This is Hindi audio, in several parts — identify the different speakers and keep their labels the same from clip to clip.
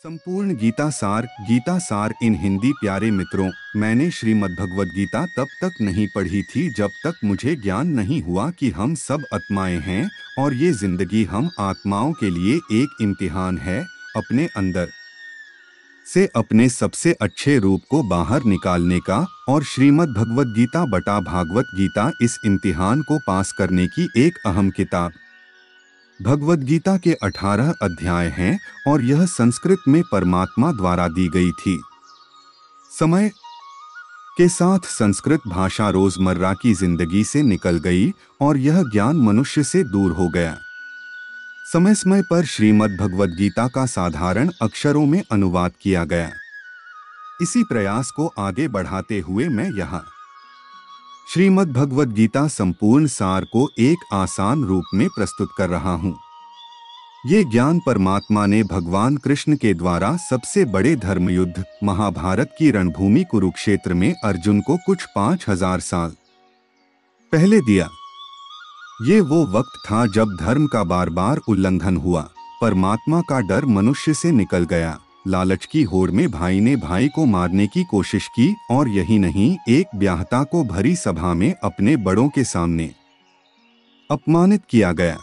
Speaker 1: गीता सार इन हिंदी प्यारे मित्रों, मैंने श्रीमद् भगवद गीता तब तक नहीं पढ़ी थी जब तक मुझे ज्ञान नहीं हुआ कि हम सब आत्माएं हैं और ये जिंदगी हम आत्माओं के लिए एक इम्तिहान है, अपने अंदर से अपने सबसे अच्छे रूप को बाहर निकालने का। और श्रीमद् भगवद गीता बटा भागवत गीता इस इम्तिहान को पास करने की एक अहम किताब। भगवद गीता के 18 अध्याय हैं और यह संस्कृत में परमात्मा द्वारा दी गई थी। समय के साथ संस्कृत भाषा रोजमर्रा की जिंदगी से निकल गई और यह ज्ञान मनुष्य से दूर हो गया। समय समय पर श्रीमद् भगवद गीता का साधारण अक्षरों में अनुवाद किया गया। इसी प्रयास को आगे बढ़ाते हुए मैं यहाँ श्रीमद् भगवद गीता संपूर्ण सार को एक आसान रूप में प्रस्तुत कर रहा हूँ। ये ज्ञान परमात्मा ने भगवान कृष्ण के द्वारा सबसे बड़े धर्मयुद्ध महाभारत की रणभूमि कुरुक्षेत्र में अर्जुन को कुछ 5000 साल पहले दिया। ये वो वक्त था जब धर्म का बार बार उल्लंघन हुआ, परमात्मा का डर मनुष्य से निकल गया, लालच की होड़ में भाई ने भाई को मारने की कोशिश की और यही नहीं, एक ब्याहता को भरी सभा में अपने बड़ों के सामने अपमानित किया गया।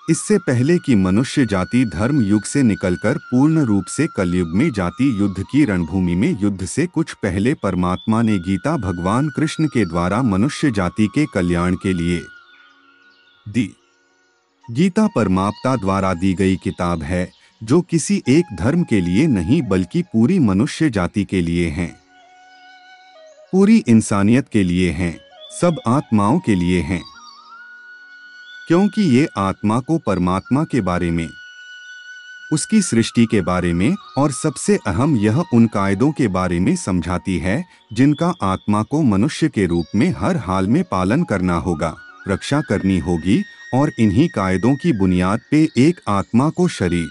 Speaker 1: इससे पहले कि मनुष्य जाति धर्म युग से निकलकर पूर्ण रूप से कलयुग में जाति युद्ध की रणभूमि में युद्ध से कुछ पहले परमात्मा ने गीता भगवान कृष्ण के द्वारा मनुष्य जाति के कल्याण के लिए दी। गीता परमात्मा द्वारा दी गई किताब है जो किसी एक धर्म के लिए नहीं बल्कि पूरी मनुष्य जाति के लिए हैं, पूरी इंसानियत के लिए हैं, सब आत्माओं के लिए हैं। क्योंकि ये आत्मा को परमात्मा के बारे में, उसकी सृष्टि के बारे में और सबसे अहम यह उन कायदों के बारे में समझाती है जिनका आत्मा को मनुष्य के रूप में हर हाल में पालन करना होगा, रक्षा करनी होगी और इन्हीं कायदों की बुनियाद पे एक आत्मा को शरीर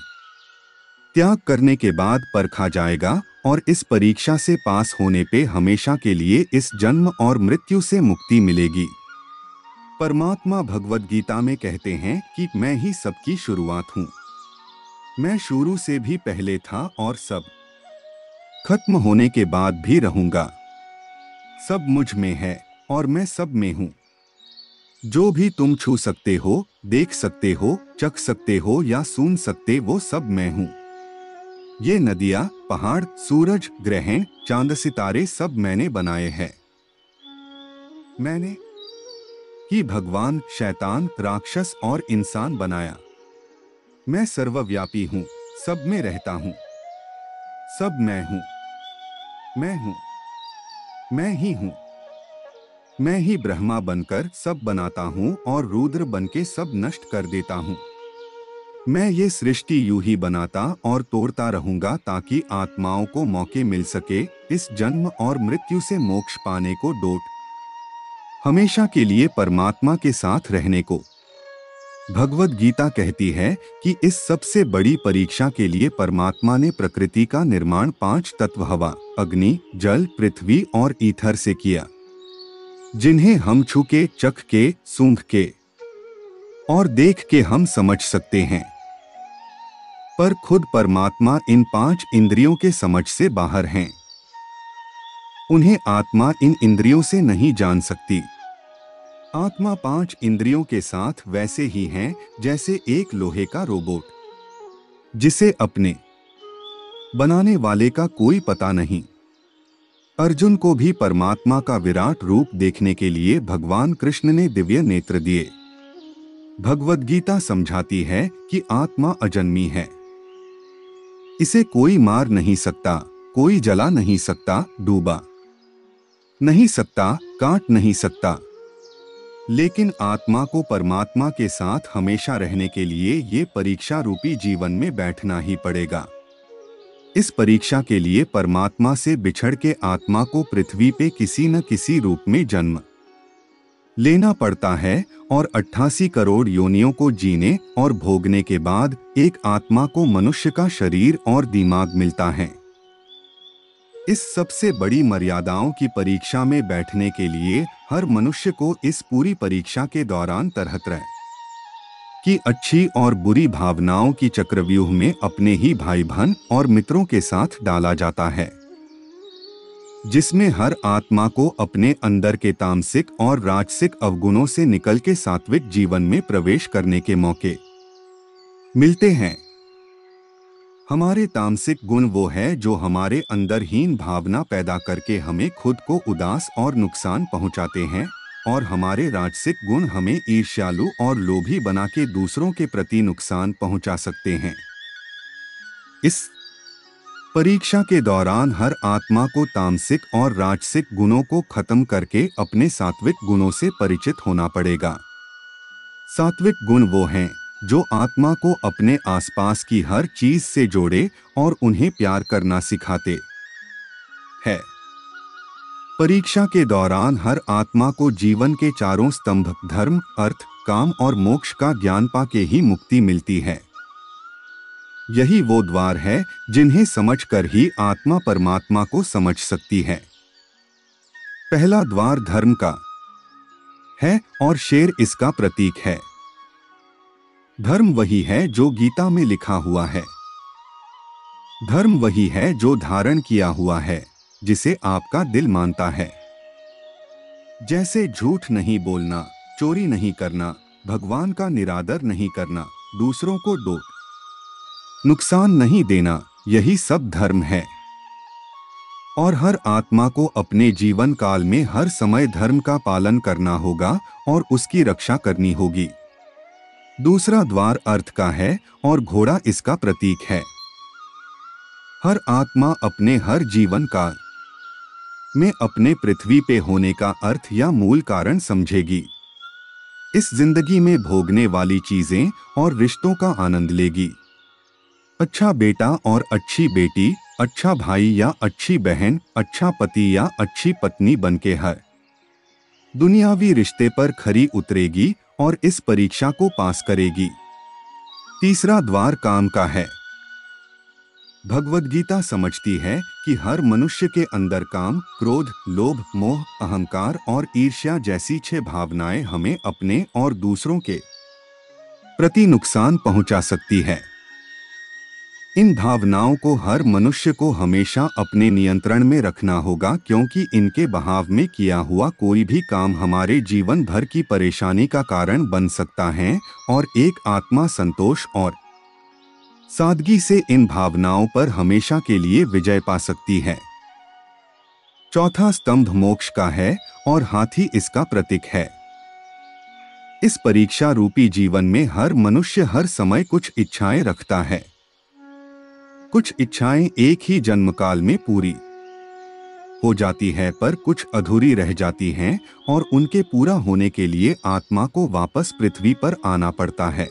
Speaker 1: त्याग करने के बाद परखा जाएगा और इस परीक्षा से पास होने पे हमेशा के लिए इस जन्म और मृत्यु से मुक्ति मिलेगी। परमात्मा भगवद गीता में कहते हैं कि मैं ही सबकी शुरुआत हूँ, मैं शुरू से भी पहले था और सब खत्म होने के बाद भी रहूंगा। सब मुझ में है और मैं सब में हूँ। जो भी तुम छू सकते हो, देख सकते हो, चख सकते हो या सुन सकते, वो सब मैं हूँ। ये नदियाँ, पहाड़, सूरज, ग्रहण, चांद, सितारे सब मैंने बनाए हैं। मैंने ही भगवान, शैतान, राक्षस और इंसान बनाया। मैं सर्वव्यापी हूँ, सब में रहता हूँ, सब मैं हूँ, मैं हूँ, मैं ही हूँ। मैं ही ब्रह्मा बनकर सब बनाता हूँ और रुद्र बनके सब नष्ट कर देता हूँ। मैं ये सृष्टि यूं ही बनाता और तोड़ता रहूंगा ताकि आत्माओं को मौके मिल सके इस जन्म और मृत्यु से मोक्ष पाने को, डोट हमेशा के लिए परमात्मा के साथ रहने को। भगवद गीता कहती है कि इस सबसे बड़ी परीक्षा के लिए परमात्मा ने प्रकृति का निर्माण 5 तत्व हवा, अग्नि, जल, पृथ्वी और ईथर से किया, जिन्हें हम छू के, चख के, सूंघ के और देख के हम समझ सकते हैं। पर खुद परमात्मा इन 5 इंद्रियों के समझ से बाहर हैं। उन्हें आत्मा इन इंद्रियों से नहीं जान सकती। आत्मा 5 इंद्रियों के साथ वैसे ही हैं जैसे एक लोहे का रोबोट, जिसे अपने बनाने वाले का कोई पता नहीं। अर्जुन को भी परमात्मा का विराट रूप देखने के लिए भगवान कृष्ण ने दिव्य नेत्र दिए। भगवद गीता समझाती है कि आत्मा अजन्मी है, इसे कोई मार नहीं सकता, कोई जला नहीं सकता, डूबा नहीं सकता, काट नहीं सकता। लेकिन आत्मा को परमात्मा के साथ हमेशा रहने के लिए ये परीक्षा रूपी जीवन में बैठना ही पड़ेगा। इस परीक्षा के लिए परमात्मा से बिछड़ के आत्मा को पृथ्वी पे किसी न किसी रूप में जन्म लेना पड़ता है और 88 करोड़ योनियों को जीने और भोगने के बाद एक आत्मा को मनुष्य का शरीर और दिमाग मिलता है। इस सबसे बड़ी मर्यादाओं की परीक्षा में बैठने के लिए हर मनुष्य को इस पूरी परीक्षा के दौरान तरह तरह कि अच्छी और बुरी भावनाओं की चक्रव्यूह में अपने ही भाई बहन और मित्रों के साथ डाला जाता है, जिसमें हर आत्मा को अपने अंदर के तामसिक और राजसिक अवगुणों से निकल के सात्विक जीवन में प्रवेश करने के मौके मिलते हैं। हमारे तामसिक गुण वो है जो हमारे अंदर हीन भावना पैदा करके हमें खुद को उदास और नुकसान पहुंचाते हैं, और हमारे राजसिक गुण हमें ईर्ष्यालु और लोभी बना के दूसरों के प्रति नुकसान पहुंचा सकते हैं। इस परीक्षा के दौरान हर आत्मा को तामसिक और राजसिक गुणों को खत्म करके अपने सात्विक गुणों से परिचित होना पड़ेगा। सात्विक गुण वो हैं जो आत्मा को अपने आसपास की हर चीज से जोड़े और उन्हें प्यार करना सिखाते हैं। परीक्षा के दौरान हर आत्मा को जीवन के चारों स्तंभ धर्म, अर्थ, काम और मोक्ष का ज्ञान पाके ही मुक्ति मिलती है। यही वो द्वार है जिन्हें समझकर ही आत्मा परमात्मा को समझ सकती है। पहला द्वार धर्म का है और शेर इसका प्रतीक है। धर्म वही है जो गीता में लिखा हुआ है। धर्म वही है जो धारण किया हुआ है, जिसे आपका दिल मानता है। जैसे झूठ नहीं बोलना, चोरी नहीं करना, भगवान का निरादर नहीं करना, दूसरों को नुकसान नहीं देना, यही सब धर्म है। और हर आत्मा को अपने जीवन काल में हर समय धर्म का पालन करना होगा और उसकी रक्षा करनी होगी। दूसरा द्वार अर्थ का है और घोड़ा इसका प्रतीक है। हर आत्मा अपने हर जीवन काल में अपने पृथ्वी पे होने का अर्थ या मूल कारण समझेगी। इस जिंदगी में भोगने वाली चीजें और रिश्तों का आनंद लेगी। अच्छा बेटा और अच्छी बेटी, अच्छा भाई या अच्छी बहन, अच्छा पति या अच्छी पत्नी बनके हर दुनियावी रिश्ते पर खरी उतरेगी और इस परीक्षा को पास करेगी। तीसरा द्वार काम का है। भगवद गीता समझती है कि हर मनुष्य के अंदर काम, क्रोध, लोभ, मोह, अहंकार और ईर्ष्या जैसी 6 भावनाएं हमें अपने और दूसरों के प्रति नुकसान पहुंचा सकती है। इन भावनाओं को हर मनुष्य को हमेशा अपने नियंत्रण में रखना होगा, क्योंकि इनके बहाव में किया हुआ कोई भी काम हमारे जीवन भर की परेशानी का कारण बन सकता है और एक आत्मा संतोष और सादगी से इन भावनाओं पर हमेशा के लिए विजय पा सकती है। चौथा स्तंभ मोक्ष का है और हाथी इसका प्रतीक है। इस परीक्षा रूपी जीवन में हर मनुष्य हर समय कुछ इच्छाएं रखता है। कुछ इच्छाएं एक ही जन्मकाल में पूरी हो जाती है, पर कुछ अधूरी रह जाती हैं और उनके पूरा होने के लिए आत्मा को वापस पृथ्वी पर आना पड़ता है।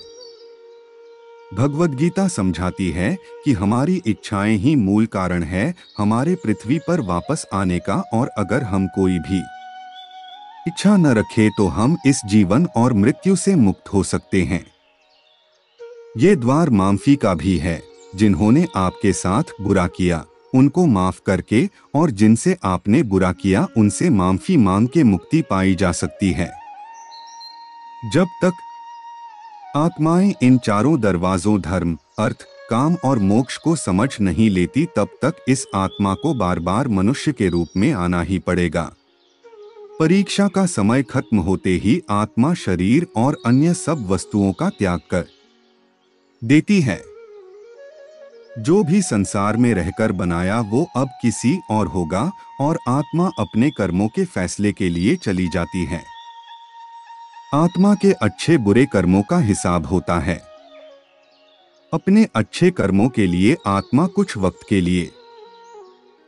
Speaker 1: भगवद गीता समझाती है कि हमारी इच्छाएं ही मूल कारण है हमारे पृथ्वी पर वापस आने का, और अगर हम कोई भी इच्छा न रखें तो हम इस जीवन और मृत्यु से मुक्त हो सकते हैं। ये द्वार माफी का भी है। जिन्होंने आपके साथ बुरा किया उनको माफ करके और जिनसे आपने बुरा किया उनसे माफी मांग के मुक्ति पाई जा सकती है। जब तक आत्माएं इन चारों दरवाजों धर्म, अर्थ, काम और मोक्ष को समझ नहीं लेती, तब तक इस आत्मा को बार बार मनुष्य के रूप में आना ही पड़ेगा। परीक्षा का समय खत्म होते ही आत्मा शरीर और अन्य सब वस्तुओं का त्याग कर देती है। जो भी संसार में रहकर बनाया वो अब किसी और होगा और आत्मा अपने कर्मों के फैसले के लिए चली जाती है। आत्मा के अच्छे बुरे कर्मों का हिसाब होता है। अपने अच्छे कर्मों के लिए आत्मा कुछ वक्त के लिए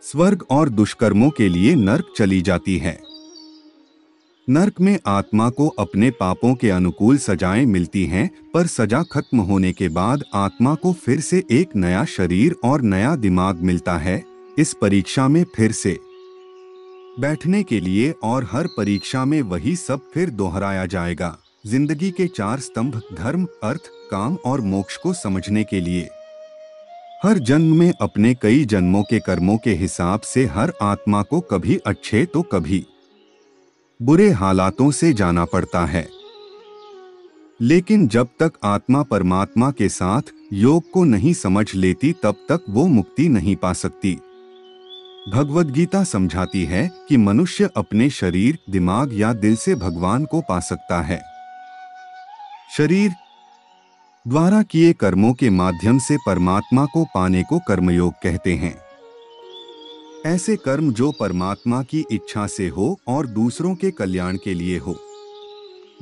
Speaker 1: स्वर्ग और दुष्कर्मों के लिए नर्क चली जाती है। नर्क में आत्मा को अपने पापों के अनुकूल सजाएं मिलती हैं, पर सजा खत्म होने के बाद आत्मा को फिर से एक नया शरीर और नया दिमाग मिलता है इस परीक्षा में फिर से बैठने के लिए, और हर परीक्षा में वही सब फिर दोहराया जाएगा। जिंदगी के 4 स्तंभ धर्म, अर्थ, काम और मोक्ष को समझने के लिए हर जन्म में अपने कई जन्मों के कर्मों के हिसाब से हर आत्मा को कभी अच्छे तो कभी बुरे हालातों से जाना पड़ता है। लेकिन जब तक आत्मा परमात्मा के साथ योग को नहीं समझ लेती तब तक वो मुक्ति नहीं पा सकती। भगवद गीता समझाती है कि मनुष्य अपने शरीर, दिमाग या दिल से भगवान को पा सकता है। शरीर द्वारा किए कर्मों के माध्यम से परमात्मा को पाने को कर्मयोग कहते हैं। ऐसे कर्म जो परमात्मा की इच्छा से हो और दूसरों के कल्याण के लिए हो।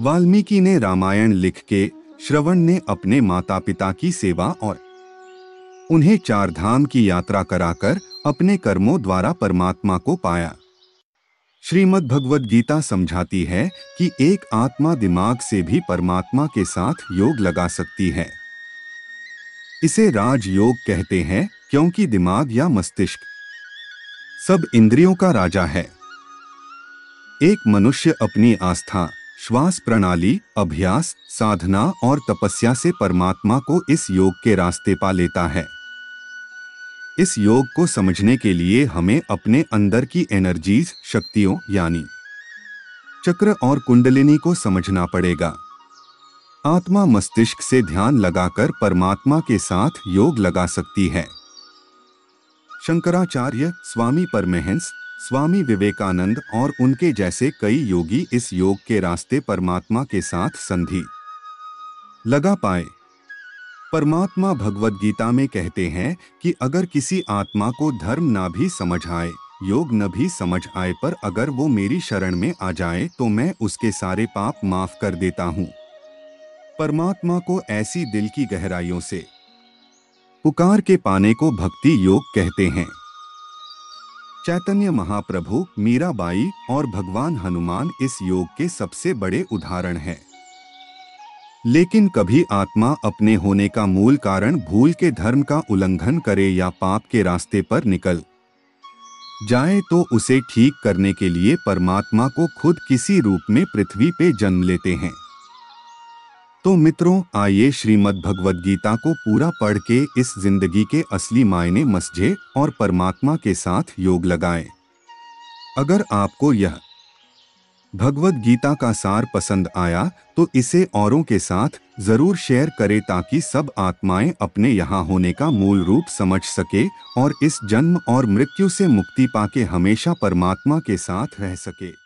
Speaker 1: वाल्मीकि ने रामायण लिख के, श्रवण ने अपने माता पिता की सेवा और उन्हें चार धाम की यात्रा कराकर अपने कर्मों द्वारा परमात्मा को पाया। श्रीमद् भगवद गीता समझाती है कि एक आत्मा दिमाग से भी परमात्मा के साथ योग लगा सकती है। इसे राज योग कहते हैं क्योंकि दिमाग या मस्तिष्क सब इंद्रियों का राजा है। एक मनुष्य अपनी आस्था, श्वास प्रणाली, अभ्यास, साधना और तपस्या से परमात्मा को इस योग के रास्ते पा लेता है। इस योग को समझने के लिए हमें अपने अंदर की एनर्जीज, शक्तियों यानी चक्र और कुंडलिनी को समझना पड़ेगा। आत्मा मस्तिष्क से ध्यान लगाकर परमात्मा के साथ योग लगा सकती है। शंकराचार्य, स्वामी परमहंस, स्वामी विवेकानंद और उनके जैसे कई योगी इस योग के रास्ते परमात्मा के साथ संधि लगा पाए। परमात्मा भगवद गीता में कहते हैं कि अगर किसी आत्मा को धर्म ना भी समझ आए, योग न भी समझ आए, पर अगर वो मेरी शरण में आ जाए तो मैं उसके सारे पाप माफ कर देता हूँ। परमात्मा को ऐसी दिल की गहराइयों से पुकार के पाने को भक्ति योग कहते हैं। चैतन्य महाप्रभु, मीराबाई और भगवान हनुमान इस योग के सबसे बड़े उदाहरण हैं। लेकिन कभी आत्मा अपने होने का मूल कारण भूल के धर्म का उल्लंघन करे या पाप के रास्ते पर निकल जाए तो उसे ठीक करने के लिए परमात्मा को खुद किसी रूप में पृथ्वी पे जन्म लेते हैं। तो मित्रों, आइए श्रीमद् भगवद गीता को पूरा पढ़ के इस जिंदगी के असली मायने समझें और परमात्मा के साथ योग लगाएं। अगर आपको यह भगवद गीता का सार पसंद आया तो इसे औरों के साथ जरूर शेयर करें ताकि सब आत्माएं अपने यहाँ होने का मूल रूप समझ सके और इस जन्म और मृत्यु से मुक्ति पाके हमेशा परमात्मा के साथ रह सके।